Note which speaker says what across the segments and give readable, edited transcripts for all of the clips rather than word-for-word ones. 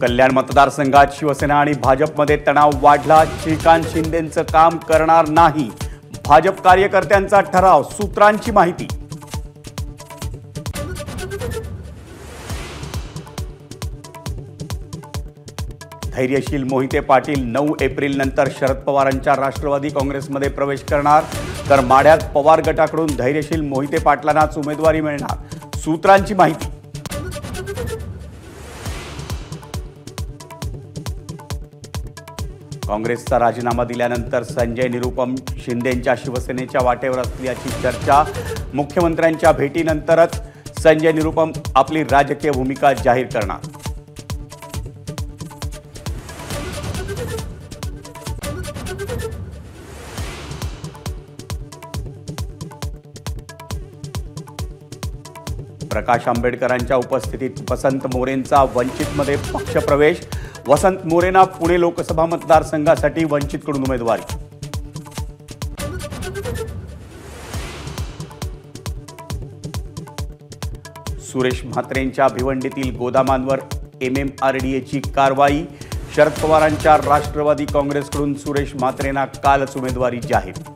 Speaker 1: कल्याण मतदारसंघात शिवसेना आणि भाजपमध्ये तणाव वाढला। श्रीकांत शिंदेंचं काम करणार नाही, भाजप कार्यकर्त्यांचा ठराव, सूत्रांची माहिती। धैर्यशील मोहिते पाटील 9 एप्रिल नंतर शरद पवारांच्या राष्ट्रवादी काँग्रेसमध्ये प्रवेश करणार, तर माढ्यात पवार गटाकडून धैर्यशील मोहिते पाटलांनाच उमेदवारी मिळणार, सूत्रांची माहिती। काँग्रेसचा राजीनामा दिल्यानंतर संजय निरुपम शिंदेंच्या शिवसेनेच्या वाटेवर असल्याची चर्चा। मुख्यमंत्र्यांच्या भेटीनंतरच संजय निरुपम आपली राजकीय भूमिका जाहीर करणार। प्रकाश आंबेडकरांच्या उपस्थितीत वसंत मोरेंचा वंचितमध्ये पक्षप्रवेश। वसंत मोरेंना पुणे लोकसभा मतदारसंघासाठी वंचितकडून उमेदवारी। सुरेश म्हात्रेंच्या भिवंडीतील गोदामांवर MMRDAची कारवाई। शरद पवारांच्या राष्ट्रवादी काँग्रेसकडून सुरेश म्हात्रेंना कालच उमेदवारी जाहीर।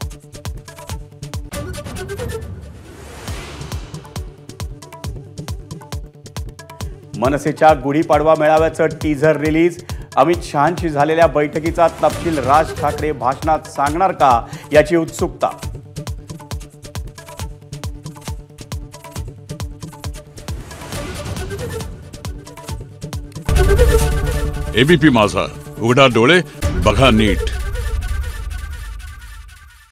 Speaker 1: मनसेच्या गुढीपाडवा मेळाव्याचं टीझर रिलीज। अमित शहांशी झालेल्या बैठकीचा तपशील राज ठाकरे भाषणात सांगणार का, याची उत्सुकता।
Speaker 2: ABP माझा, उघडा डोळे बघा नीट।